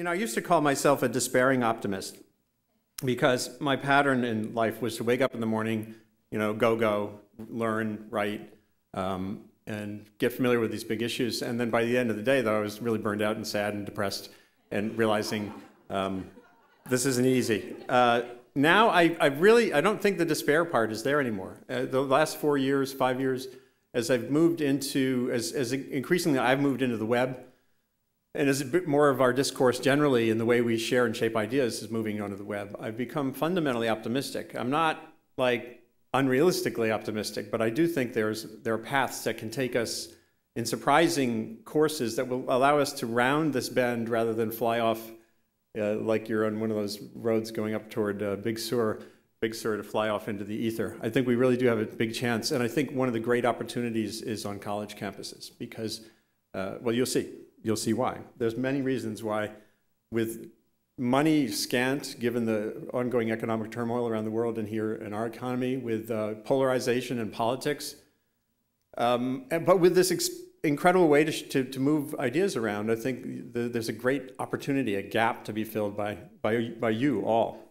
I used to call myself a despairing optimist because my pattern in life was to wake up in the morning, go, learn, write, and get familiar with these big issues. And then by the end of the day, though, I was really burned out and sad and depressed and realizing this isn't easy. Now I don't think the despair part is there anymore. The last 4 years, 5 years, as I've moved into, as increasingly I've moved into the web, and as a bit more of our discourse generally in the way we share and shape ideas is moving onto the web, I've become fundamentally optimistic. I'm not like unrealistically optimistic, but I do think there are paths that can take us in surprising courses that will allow us to round this bend rather than fly off like you're on one of those roads going up toward Big Sur to fly off into the ether. I think we really do have a big chance, and I think one of the great opportunities is on college campuses because, well, you'll see. You'll see why. There's many reasons why, with money scant, given the ongoing economic turmoil around the world and here in our economy, with polarization in politics, but with this incredible way to move ideas around, I think there's a great opportunity, a gap to be filled by you all.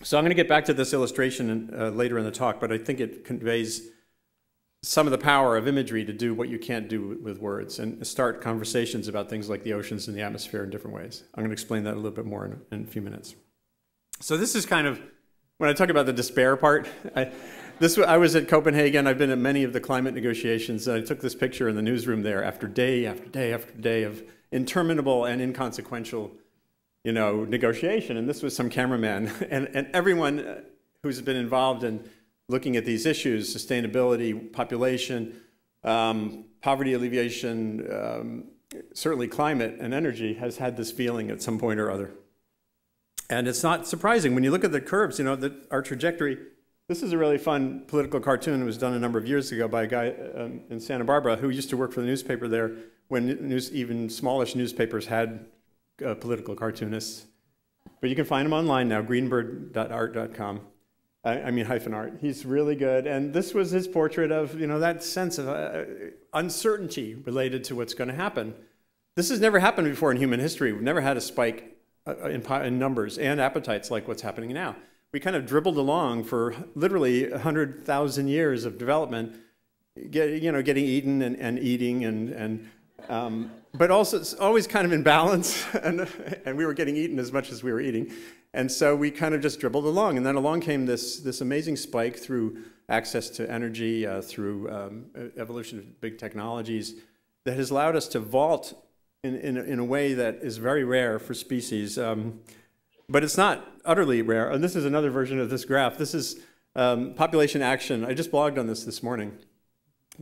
So I'm going to get back to this illustration later in the talk, but I think it conveys some of the power of imagery to do what you can't do with words and start conversations about things like the oceans and the atmosphere in different ways. I'm going to explain that a little bit more in a few minutes. So this is kind of, when I talk about the despair part, I was at Copenhagen. I've been at many of the climate negotiations. And I took this picture in the newsroom there after day after day after day of interminable and inconsequential, negotiation. And this was some cameraman. And everyone who's been involved in looking at these issues, sustainability, population, poverty alleviation, certainly climate and energy, has had this feeling at some point or other. And it's not surprising when you look at the curves, our trajectory. This is a really fun political cartoon. It was done a number of years ago by a guy in Santa Barbara who used to work for the newspaper there when even smallish newspapers had political cartoonists. But you can find him online now, greenbird.art.com. -art. He's really good. And this was his portrait of, that sense of uncertainty related to what's going to happen. This has never happened before in human history. We've never had a spike in numbers and appetites like what's happening now. We kind of dribbled along for literally 100,000 years of development, getting eaten and eating but also it's always kind of in balance, and we were getting eaten as much as we were eating. And so we kind of just dribbled along, and then along came this amazing spike through access to energy, through evolution of big technologies that has allowed us to vault in a way that is very rare for species. But it's not utterly rare. And this is another version of this graph. This is population action. I just blogged on this morning.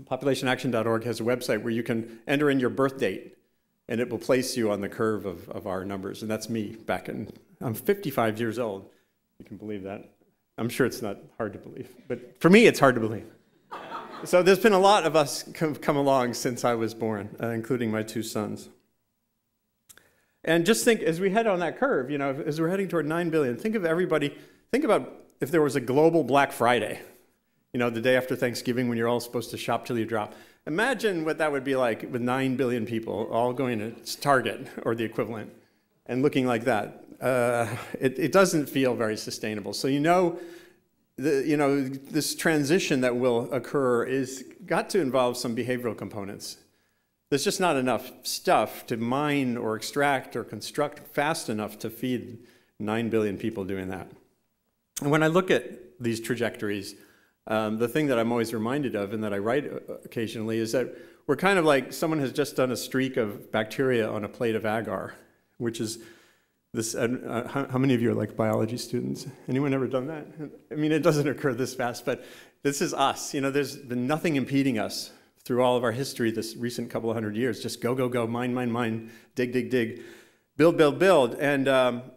Populationaction.org has a website where you can enter in your birth date, and it will place you on the curve of our numbers. And that's me I'm 55 years old. You can believe that. I'm sure it's not hard to believe, but for me, it's hard to believe. So there's been a lot of us come along since I was born, including my 2 sons. And just think, as we head on that curve, as we're heading toward 9 billion, think about if there was a global Black Friday, the day after Thanksgiving when you're all supposed to shop till you drop. Imagine what that would be like with 9 billion people all going to Target or the equivalent and looking like that. It doesn't feel very sustainable. So this transition that will occur is got to involve some behavioral components. There's just not enough stuff to mine or extract or construct fast enough to feed 9 billion people doing that. And when I look at these trajectories, the thing that I'm always reminded of and that I write occasionally is that we're kind of like someone has just done a streak of bacteria on a plate of agar, which is this. How many of you are like biology students? Anyone ever done that? I mean, it doesn't occur this fast, but this is us. There's been nothing impeding us through all of our history this recent couple of 100 years. Just go, go, go, mine, dig, dig, dig, build, build, build. And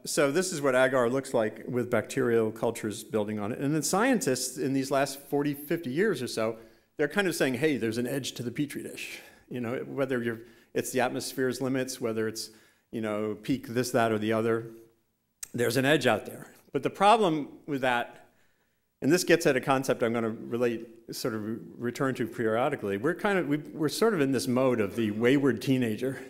so this is what agar looks like with bacterial cultures building on it. And then scientists in these last 40, 50 years or so, they're kind of saying, hey, there's an edge to the petri dish. Whether it's the atmosphere's limits, whether it's, peak this, that, or the other, there's an edge out there. But the problem with that, and this gets at a concept I'm going to sort of return to periodically, we're sort of in this mode of the wayward teenager,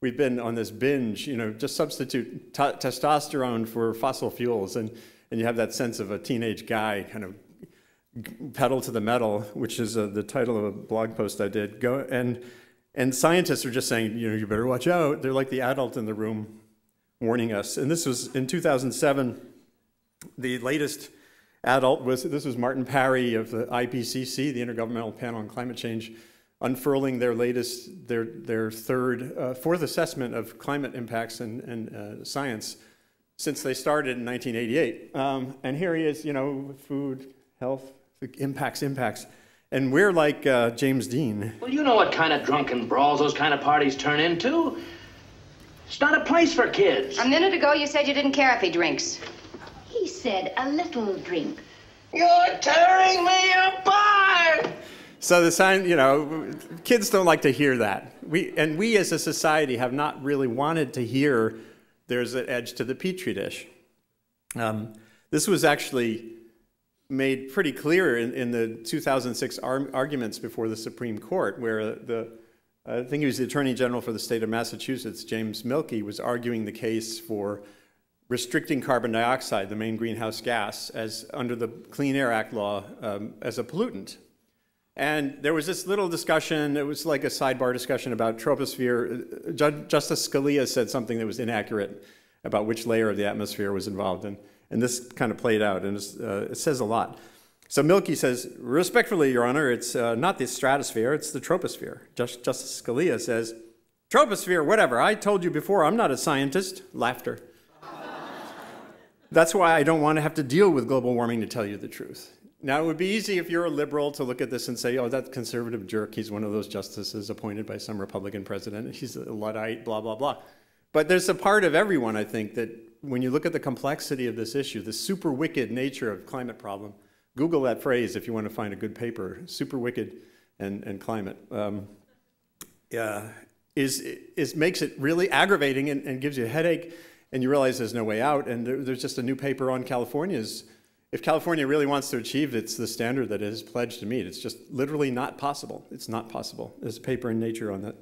we've been on this binge, just substitute testosterone for fossil fuels, and you have that sense of a teenage guy kind of pedal to the metal, which is the title of a blog post I did. And scientists are just saying, you better watch out. They're like the adult in the room warning us. And this was in 2007. The latest adult this was Martin Parry of the IPCC, the Intergovernmental Panel on Climate Change, unfurling their fourth assessment of climate impacts and science since they started in 1988. And here he is, food, health, impacts. And we're like James Dean. Well, you know what kind of drunken brawls those kind of parties turn into. It's not a place for kids. A minute ago, you said you didn't care if he drinks. He said a little drink. You're tearing me apart! So the sign, kids don't like to hear that. We as a society have not really wanted to hear there's an edge to the petri dish. This was actually made pretty clear in the 2006 arguments before the Supreme Court, where I think he was the Attorney General for the state of Massachusetts, James Milkey, was arguing the case for restricting carbon dioxide, the main greenhouse gas, as under the Clean Air Act law as a pollutant. And there was this little discussion, it was like a sidebar discussion about troposphere. Justice Scalia said something that was inaccurate about which layer of the atmosphere was involved in. And this kind of played out, and it says a lot. So Milkey says, respectfully, Your Honor, it's not the stratosphere, it's the troposphere. Justice Scalia says, troposphere, whatever, I told you before, I'm not a scientist. Laughter. That's why I don't want to have to deal with global warming, to tell you the truth. Now, it would be easy if you're a liberal to look at this and say, oh, that conservative jerk, he's one of those justices appointed by some Republican president, he's a Luddite, blah, blah, blah. But there's a part of everyone, I think, that when you look at the complexity of this issue, the super wicked nature of climate problem, Google that phrase if you want to find a good paper, super wicked and climate, makes it really aggravating and gives you a headache, and you realize there's no way out. And there's just a new paper on California's. If California really wants to achieve the standard that it has pledged to meet, it's just literally not possible. It's not possible. There's a paper in Nature on that.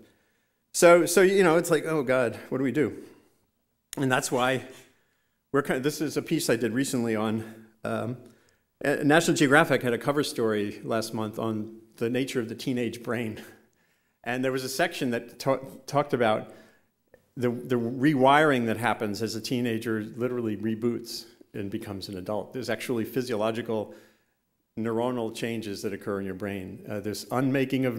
So it's like, oh God, what do we do? And that's why this is a piece I did recently on, National Geographic had a cover story last month on the nature of the teenage brain. And there was a section that talked about the rewiring that happens as a teenager literally reboots and becomes an adult. There's actually physiological neuronal changes that occur in your brain. There's unmaking of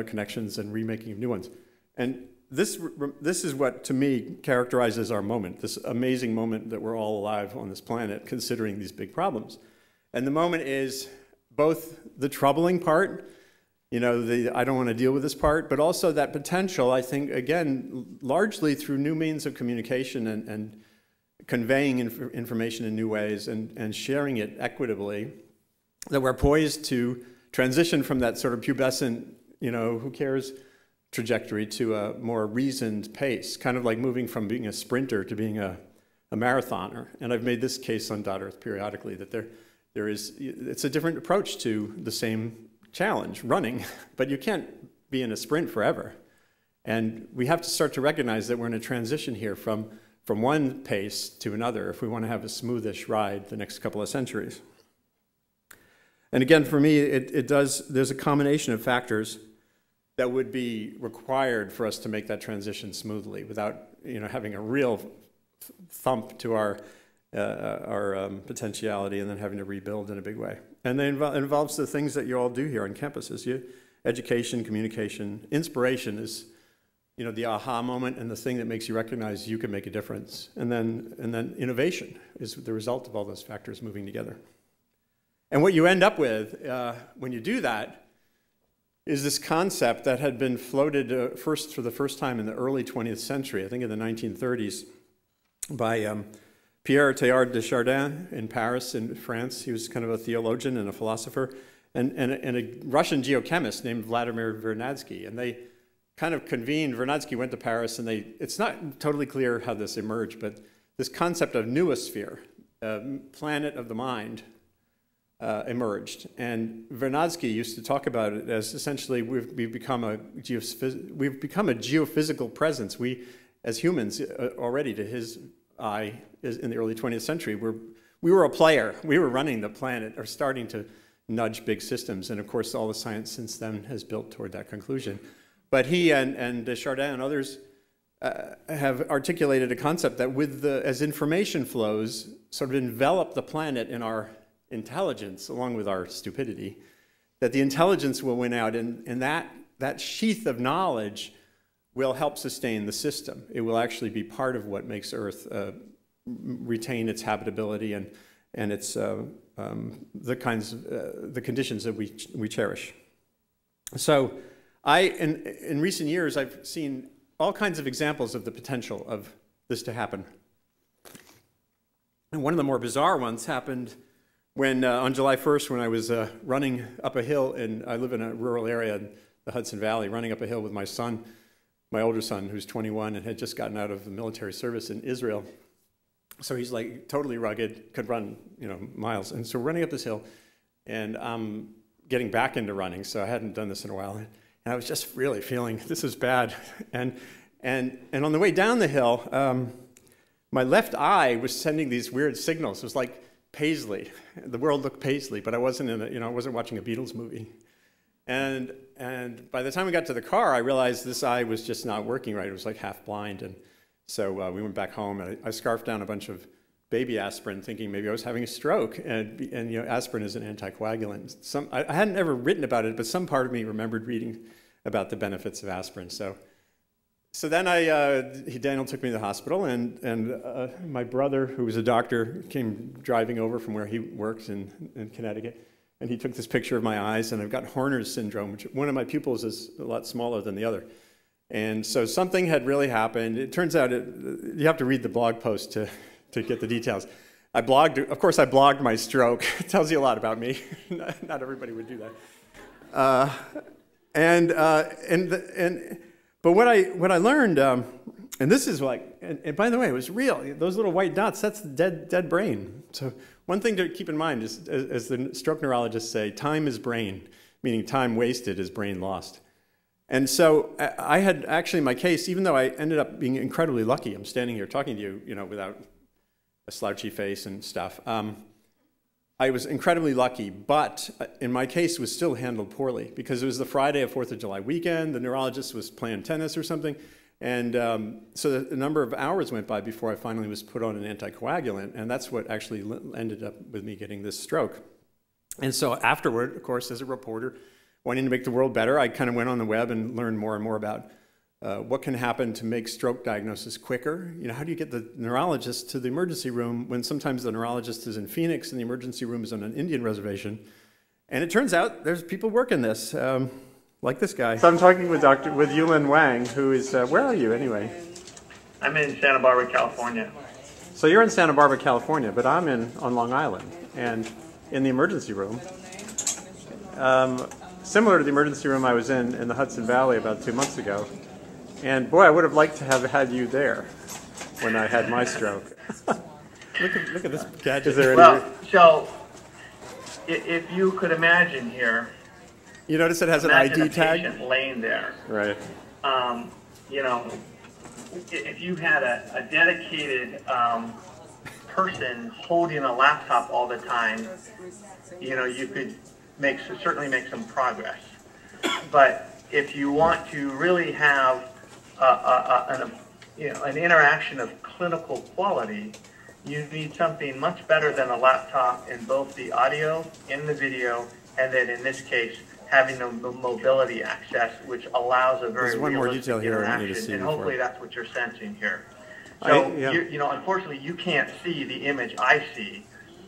connections and remaking of new ones. And this is what, to me, characterizes our moment, this amazing moment that we're all alive on this planet, considering these big problems. And the moment is both the troubling part, I don't want to deal with this part, but also that potential, I think, again, largely through new means of communication and conveying information in new ways and sharing it equitably, that we're poised to transition from that sort of pubescent, who cares, trajectory to a more reasoned pace, kind of like moving from being a sprinter to being a marathoner. And I've made this case on .Earth periodically, that it's a different approach to the same challenge, running, but you can't be in a sprint forever. And we have to start to recognize that we're in a transition here from one pace to another if we want to have a smoothish ride the next couple of centuries. And again, for me, there's a combination of factors that would be required for us to make that transition smoothly without having a real thump to our potentiality and then having to rebuild in a big way. And then it involves the things that you all do here on campuses. Education, communication, inspiration is the aha moment and the thing that makes you recognize you can make a difference. And then innovation is the result of all those factors moving together. And what you end up with when you do that is this concept that had been floated for the first time in the early 20th century, I think in the 1930s, by Pierre Teilhard de Chardin in Paris, in France. He was kind of a theologian and a philosopher, and a Russian geochemist named Vladimir Vernadsky. And they kind of convened, Vernadsky went to Paris, and it's not totally clear how this emerged, but this concept of noosphere, planet of the mind, emerged. And Vernadsky used to talk about it as essentially we've become a geophysical presence. We, as humans, already to his eye, in the early 20th century, we were a player. We were running the planet, or starting to nudge big systems. And of course, all the science since then has built toward that conclusion. But he and Chardin and others have articulated a concept that as information flows, sort of envelop the planet in our intelligence along with our stupidity, that the intelligence will win out, and that sheath of knowledge will help sustain the system. It will actually be part of what makes Earth retain its habitability and its the conditions that we cherish. So in recent years, I've seen all kinds of examples of the potential of this to happen. And one of the more bizarre ones happened when, on July 1st, when I was running up a hill, and I live in a rural area in the Hudson Valley, running up a hill with my son, my older son, who's 21 and had just gotten out of the military service in Israel. So he's like totally rugged, could run, miles. And so we're running up this hill, and I'm getting back into running, so I hadn't done this in a while. And I was just really feeling this is bad. And on the way down the hill, my left eye was sending these weird signals. It was like Paisley. The world looked Paisley, but I wasn't I wasn't watching a Beatles movie. And by the time we got to the car, I realized this eye was just not working right. It was like half blind. And so we went back home, and I scarfed down a bunch of baby aspirin, thinking maybe I was having a stroke. And aspirin is an anticoagulant. I hadn't ever written about it, but some part of me remembered reading about the benefits of aspirin. So then Daniel took me to the hospital, and my brother, who was a doctor, came driving over from where he works in Connecticut, and he took this picture of my eyes, and I've got Horner's syndrome, which one of my pupils is a lot smaller than the other. And so something had really happened. It turns out you have to read the blog post to get the details. Of course I blogged my stroke. It tells you a lot about me. Not everybody would do that. But what I learned, and this is like, and by the way, it was real. Those little white dots, that's the dead brain. So one thing to keep in mind is, as the stroke neurologists say, time is brain, meaning time wasted is brain lost. And so I had actually, in my case, even though I ended up being incredibly lucky, I'm standing here talking to you, without a slouchy face and stuff. I was incredibly lucky, but in my case, it was still handled poorly because it was the Friday of 4th of July weekend. The neurologist was playing tennis or something. And so a number of hours went by before I finally was put on an anticoagulant. And that's what actually ended up with me getting this stroke. And so afterward, of course, as a reporter, wanting to make the world better, I kind of went on the web and learned more and more about what can happen to make stroke diagnosis quicker. How do you get the neurologist to the emergency room when sometimes the neurologist is in Phoenix and the emergency room is on an Indian reservation? And it turns out there's people working this, like this guy. So I'm talking with Yulin Wang, who is, where are you anyway? I'm in Santa Barbara, California. So you're in Santa Barbara, California, but I'm on Long Island, and in the emergency room. Similar to the emergency room I was in the Hudson Valley about 2 months ago. And boy, I would have liked to have had you there when I had my stroke. look at this gadget. Is there so if you could imagine here, you notice it has an ID tag? Patient laying there. Right. If you had a dedicated person holding a laptop all the time, you could certainly make some progress. But if you want to really have an interaction of clinical quality, you need something much better than a laptop in both the audio and the video, and then in this case, having the mobility access, which allows a very realistic interaction, and hopefully that's what you're sensing here. So, unfortunately, you can't see the image I see,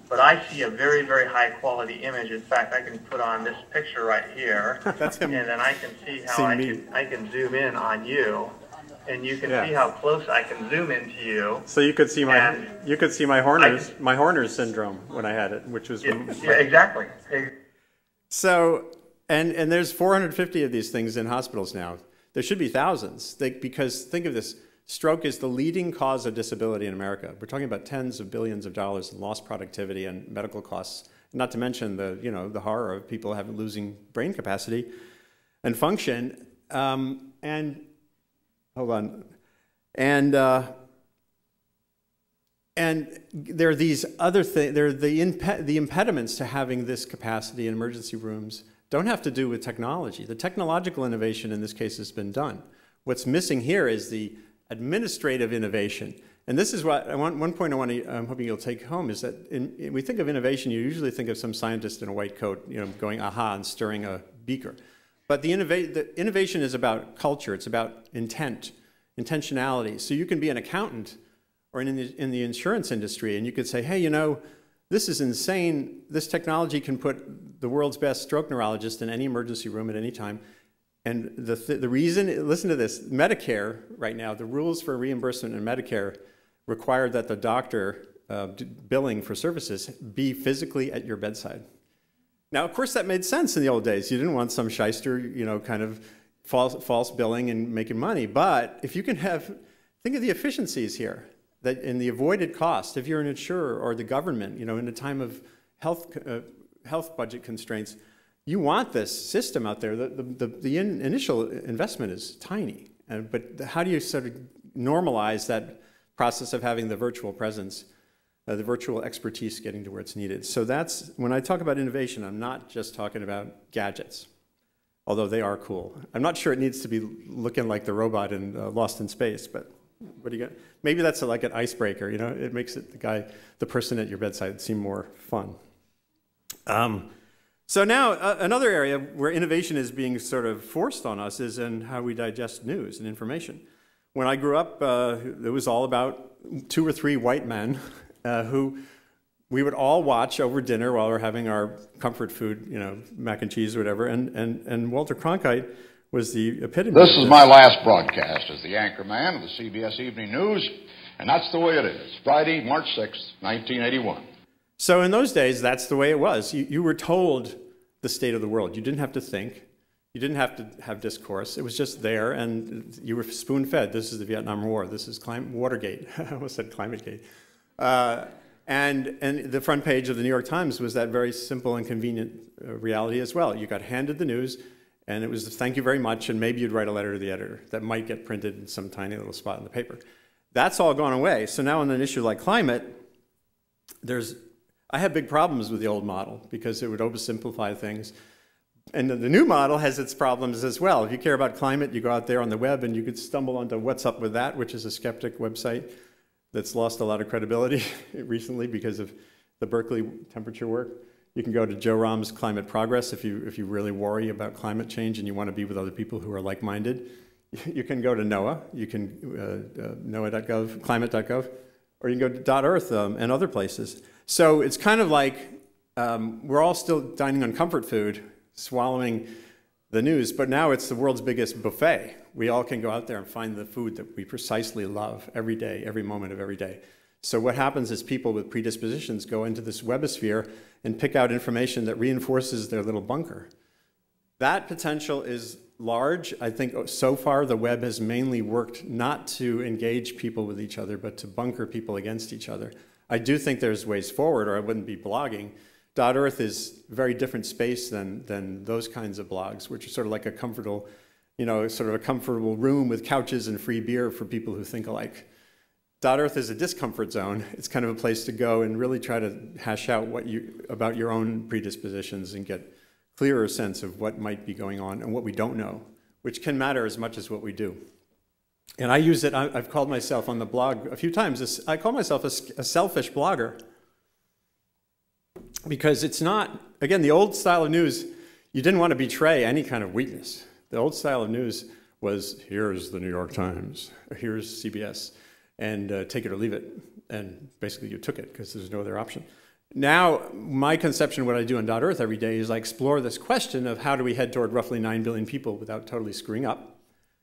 but I see a very, very high quality image. In fact, I can put on this picture right here, That's him. and then I can see how I can zoom in on you, and you can see how close I can zoom into you. So you could see my Horner's syndrome when I had it, which was exactly. So and there's 450 of these things in hospitals now. There should be thousands because think of this. Stroke is the leading cause of disability in America. We're talking about tens of billions of dollars in lost productivity and medical costs not to mention the, you know, the horror of people losing brain capacity and function. And hold on. And there are these other things, there are the impediments to having this capacity in emergency rooms don't have to do with technology. The technological innovation in this case has been done. What's missing here is the administrative innovation. And this is what, one point I'm hoping you'll take home is that we think of innovation, you usually think of some scientist in a white coat, you know, going aha and stirring a beaker. But the innovation is about culture, it's about intent, intentionality. So you can be an accountant or in the insurance industry and you could say, hey, you know, this is insane. This technology can put the world's best stroke neurologist in any emergency room at any time. And the reason, listen to this, Medicare right now, the rules for reimbursement in Medicare require that the doctor billing for services be physically at your bedside. Now, of course, that made sense in the old days. You didn't want some shyster, you know, kind of false billing and making money. But if you can think of the efficiencies here, that in the avoided cost, if you're an insurer or the government, you know, in a time of health budget constraints, you want this system out there. The initial investment is tiny, but how do you sort of normalize that process of having the virtual presence, the virtual expertise getting to where it's needed? So that's, when I talk about innovation, I'm not just talking about gadgets, although they are cool. I'm not sure it needs to be looking like the robot in Lost in Space, but what do you got? Maybe that's like an icebreaker, you know? It makes it the person at your bedside seem more fun. So now, another area where innovation is being sort of forced on us is in how we digest news and information. When I grew up, it was all about 2 or 3 white men who we would all watch over dinner while we're having our comfort food, you know, mac and cheese or whatever, and Walter Cronkite was the epitome. This is my last broadcast as the anchor man of the CBS Evening News, and that's the way it is. Friday, March 6th, 1981. So in those days, that's the way it was. You were told the state of the world. You didn't have to think. You didn't have to have discourse. It was just there, and you were spoon-fed. This is the Vietnam War. This is Watergate. I almost said ClimateGate. And the front page of the New York Times was that very simple and convenient reality as well. You got handed the news, and it was thank you very much, and maybe you'd write a letter to the editor that might get printed in some tiny little spot in the paper. That's all gone away. So now on an issue like climate, I have big problems with the old model because it would oversimplify things. And the new model has its problems as well. If you care about climate, you go out there on the web and you could stumble onto What's Up With That, which is a skeptic website that's lost a lot of credibility recently because of the Berkeley temperature work. You can go to Joe Rahm's Climate Progress if you really worry about climate change and you want to be with other people who are like-minded. You can go to NOAA. You can NOAA.gov, climate.gov, or you can go to .earth and other places. So it's kind of like we're all still dining on comfort food, swallowing the news, but now it's the world's biggest buffet. We all can go out there and find the food that we precisely love every day, every moment of every day. So what happens is people with predispositions go into this webosphere and pick out information that reinforces their little bunker. That potential is large. I think so far the web has mainly worked not to engage people with each other, but to bunker people against each other. I do think there's ways forward, or I wouldn't be blogging. .earth is a very different space than those kinds of blogs, which are sort of like a comfortable, you know, sort of a comfortable room with couches and free beer for people who think alike. .earth is a discomfort zone. It's kind of a place to go and really try to hash out about your own predispositions and get clearer sense of what might be going on and what we don't know, which can matter as much as what we do. And I use it, I've called myself on the blog a few times, I call myself a selfish blogger. Because it's not, again, the old style of news, you didn't want to betray any kind of weakness. The old style of news was, here's the New York Times, or here's CBS, and take it or leave it. And basically you took it because there's no other option. Now, my conception of what I do on .earth every day is I explore this question of how do we head toward roughly 9 billion people without totally screwing up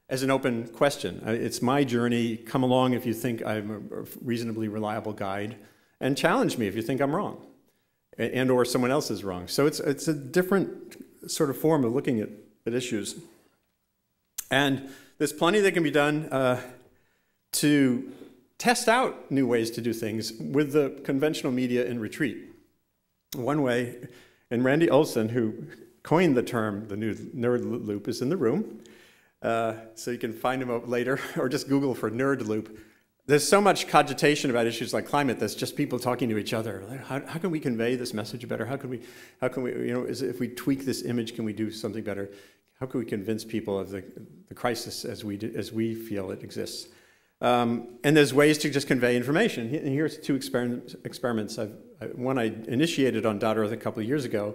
as an open question. It's my journey. Come along if you think I'm a reasonably reliable guide, and challenge me if you think I'm wrong. And or someone else is wrong. So it's a different sort of form of looking at issues. And there's plenty that can be done to test out new ways to do things with the conventional media in retreat. One way, and Randy Olson, who coined the term, the new nerd loop, is in the room. So you can find him out later, or just Google for nerd loop. There's so much cogitation about issues like climate that's just people talking to each other. How can we convey this message better? How can we, you know, if we tweak this image, can we do something better? How can we convince people of the crisis as we feel it exists? And there's ways to just convey information. And here's two experiments. One I initiated on .earth a couple of years ago,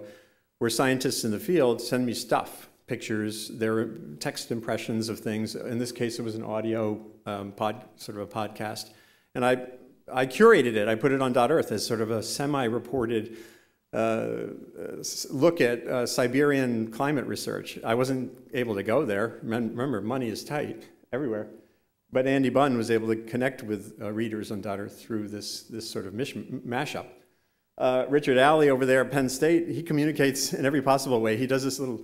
where scientists in the field send me stuff, pictures, their text impressions of things. In this case, it was an audio sort of a podcast. And I curated it. I put it on .earth as sort of a semi-reported look at Siberian climate research. I wasn't able to go there. Remember, money is tight everywhere. But Andy Bunn was able to connect with readers on .earth through this sort of mashup. Richard Alley over there at Penn State, he communicates in every possible way. He does this little,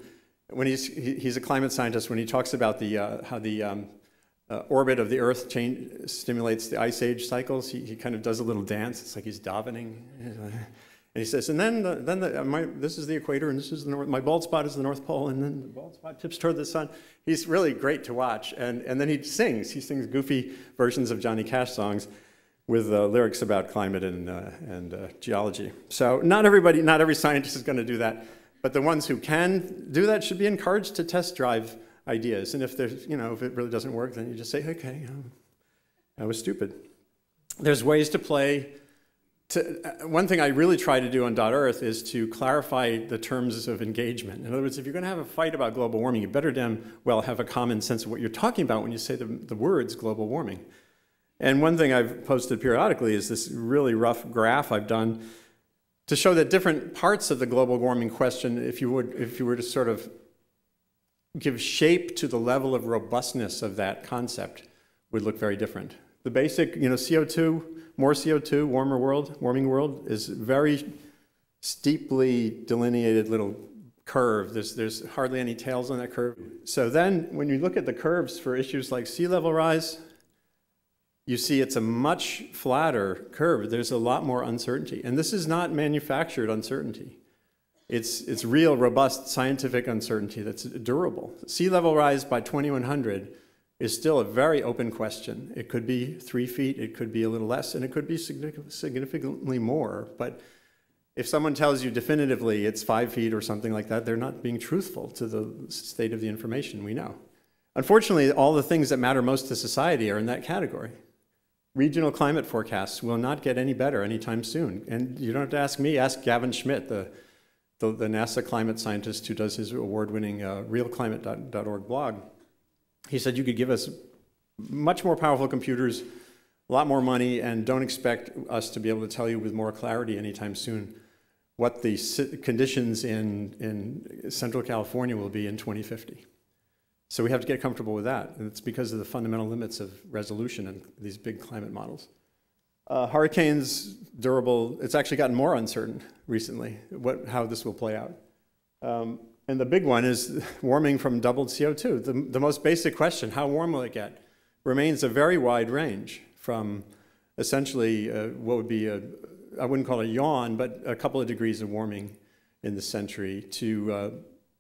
when he's a climate scientist, when he talks about how the orbit of the Earth stimulates the ice age cycles, he kind of does a little dance. It's like he's davening. And he says, and then this is the equator, and this is the north. My bald spot is the North Pole, and then the bald spot tips toward the sun. He's really great to watch. And then he sings. He sings goofy versions of Johnny Cash songs with lyrics about climate and geology. So not every scientist is going to do that, but the ones who can do that should be encouraged to test drive ideas. And if there's, if it really doesn't work, then you just say, okay, I was stupid. There's ways to play. One thing I really try to do on .earth is to clarify the terms of engagement. In other words, if you're going to have a fight about global warming, you better damn well have a common sense of what you're talking about when you say the words global warming. And one thing I've posted periodically is this really rough graph I've done to show that different parts of the global warming question, if you were to sort of give shape to the level of robustness of that concept, would look very different. The basic, CO2, more CO2, warming world is very steeply delineated little curve. There's hardly any tails on that curve. So then when you look at the curves for issues like sea level rise, you see it's a much flatter curve. There's a lot more uncertainty. And this is not manufactured uncertainty. It's real, robust scientific uncertainty that's durable. Sea level rise by 2100 is still a very open question. It could be 3 feet, it could be a little less, and it could be significantly more. But if someone tells you definitively it's 5 feet or something like that, they're not being truthful to the state of the information we know. Unfortunately, all the things that matter most to society are in that category. Regional climate forecasts will not get any better anytime soon. And you don't have to ask me, ask Gavin Schmidt, the NASA climate scientist who does his award-winning realclimate.org blog. He said you could give us much more powerful computers, a lot more money, and don't expect us to be able to tell you with more clarity anytime soon what the conditions in Central California will be in 2050. So we have to get comfortable with that, and it's because of the fundamental limits of resolution in these big climate models. Hurricanes, durable, it's actually gotten more uncertain recently, how this will play out. And the big one is warming from doubled CO2. The most basic question, how warm will it get, remains a very wide range from essentially what would be I wouldn't call it a yawn, but a couple of degrees of warming in the century to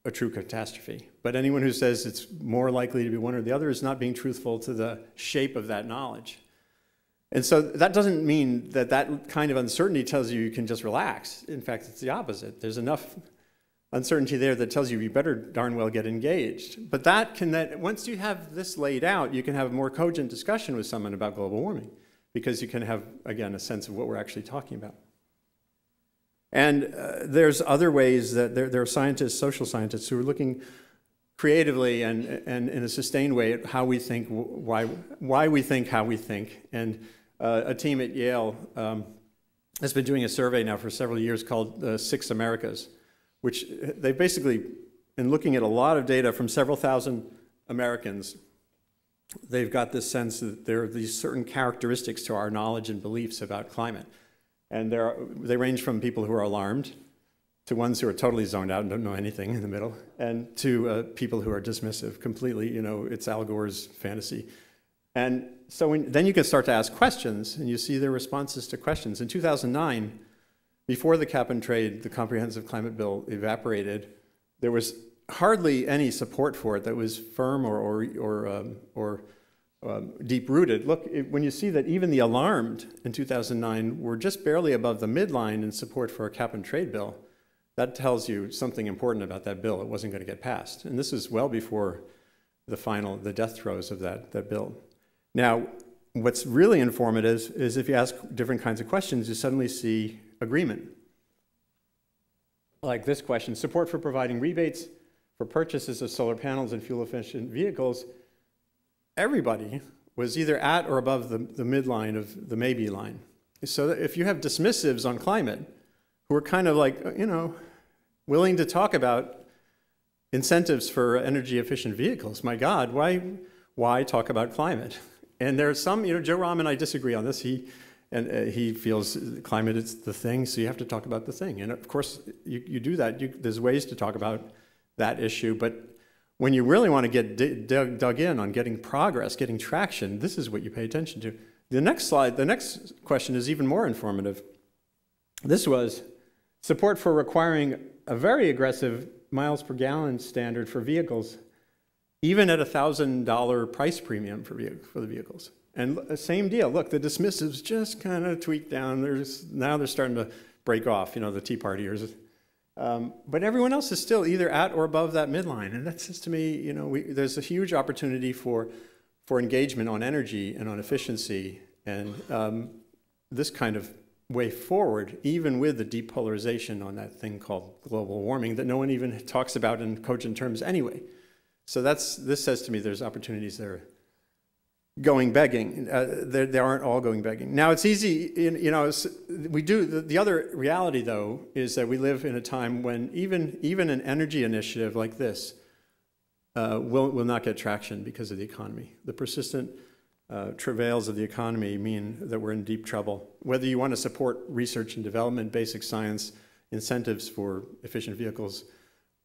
a true catastrophe. But anyone who says it's more likely to be one or the other is not being truthful to the shape of that knowledge. And so that doesn't mean that kind of uncertainty tells you can just relax. In fact, it's the opposite. There's enough uncertainty there that tells you better darn well get engaged. But once you have this laid out, you can have a more cogent discussion with someone about global warming, because you can have, again, a sense of what we're actually talking about. And there's other ways that there are scientists, social scientists, who are looking creatively and in a sustained way at how we think, why we think how we think. And a team at Yale has been doing a survey now for several years called 6 Americas, which they basically, in looking at a lot of data from several thousand Americans, they've got this sense that there are these certain characteristics to our knowledge and beliefs about climate. And they range from people who are alarmed to ones who are totally zoned out and don't know anything in the middle, and to people who are dismissive completely, it's Al Gore's fantasy. And so then you can start to ask questions, and you see their responses to questions. In 2009, before the cap and trade, the comprehensive climate bill evaporated, there was hardly any support for it that was firm or deep-rooted. Look, when you see that even the alarmed in 2009 were just barely above the midline in support for a cap and trade bill, that tells you something important about that bill. It wasn't going to get passed. And this is well before the death throes of that bill. Now, what's really informative is if you ask different kinds of questions, you suddenly see agreement. Like this question, support for providing rebates for purchases of solar panels and fuel-efficient vehicles. Everybody was either at or above the midline of the maybe line. So that if you have dismissives on climate who are kind of like, willing to talk about incentives for energy-efficient vehicles, my God, why talk about climate? And there's some, Joe Rahm and I disagree on this. He feels climate is the thing, so you have to talk about the thing. And of course, you do that. There's ways to talk about that issue, but when you really want to get dug in on getting progress, getting traction, this is what you pay attention to. The next question is even more informative. This was support for requiring a very aggressive miles per gallon standard for vehicles, even at $1,000 price premium for the vehicles. And same deal. Look, the dismissives just kind of tweaked down. Now they're starting to break off, the Tea Partiers. But everyone else is still either at or above that midline. And that says to me, there's a huge opportunity for engagement on energy and on efficiency. And this kind of way forward, even with the depolarization on that thing called global warming that no one even talks about in cogent terms anyway. So this says to me there's opportunities there going begging. They aren't all going begging. Now it's easy, we do, the other reality though is that we live in a time when even an energy initiative like this will not get traction because of the economy. The persistent travails of the economy mean that we're in deep trouble. Whether you want to support research and development, basic science, incentives for efficient vehicles,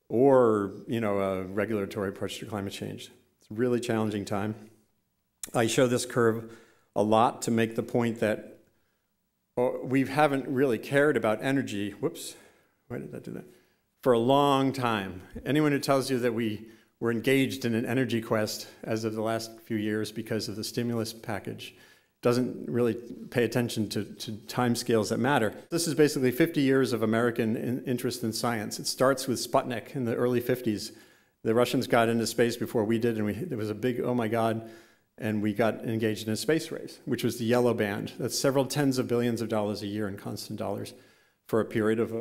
or a regulatory approach to climate change. It's a really challenging time. I show this curve a lot to make the point that we haven't really cared about energy, whoops, why did that do that? For a long time. Anyone who tells you that we were engaged in an energy quest as of the last few years because of the stimulus package doesn't really pay attention to timescales that matter. This is basically 50 years of American interest in science. It starts with Sputnik in the early 50s. The Russians got into space before we did, and there was a big, oh my God, and we got engaged in a space race, which was the yellow band. That's several tens of billions of dollars a year in constant dollars for a period of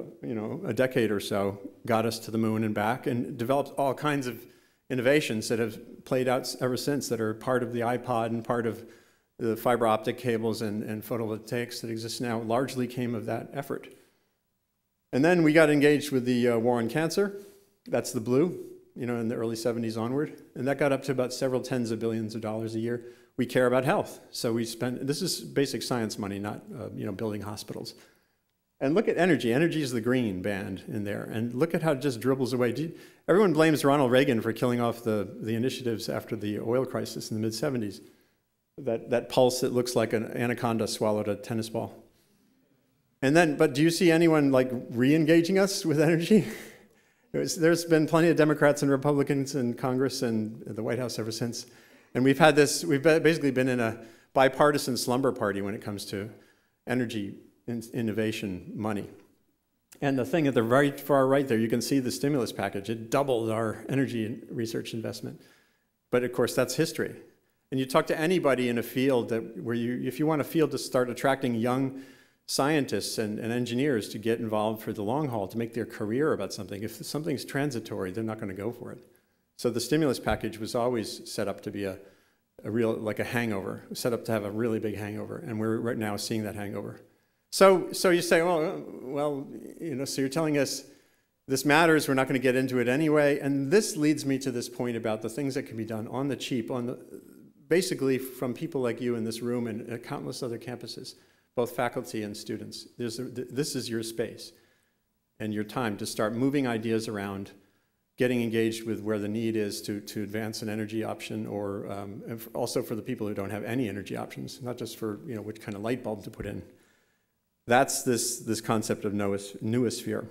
a decade or so, got us to the moon and back, and developed all kinds of innovations that have played out ever since, that are part of the iPod and part of the fiber optic cables and photovoltaics that exist now, largely came of that effort. And then we got engaged with the war on cancer. That's the blue, in the early 70s onward. And that got up to about several tens of billions of dollars a year. We care about health. So we spend, this is basic science money, not building hospitals. And look at energy. Energy is the green band in there. And look at how it just dribbles away. Everyone blames Ronald Reagan for killing off the initiatives after the oil crisis in the mid-70s. That pulse that looks like an anaconda swallowed a tennis ball. And then, but do you see anyone like re-engaging us with energy? There's been plenty of Democrats and Republicans in Congress and the White House ever since. And we've basically been in a bipartisan slumber party when it comes to energy innovation money. And the thing at the very far right there, you can see the stimulus package. It doubled our energy research investment. But of course, that's history. And you talk to anybody in a field if you want a field to start attracting young scientists and engineers to get involved for the long haul, to make their career about something, if something's transitory, they're not going to go for it. So the stimulus package was always set up to be a real, like a hangover, set up to have a really big hangover. And we're right now seeing that hangover. So you say, well, so you're telling us this matters, we're not going to get into it anyway. And this leads me to this point about the things that can be done on the cheap, basically from people like you in this room and at countless other campuses, both faculty and students. This is your space and your time to start moving ideas around, getting engaged with where the need is to advance an energy option, or also for the people who don't have any energy options, not just for which kind of light bulb to put in. That's this concept of noosphere.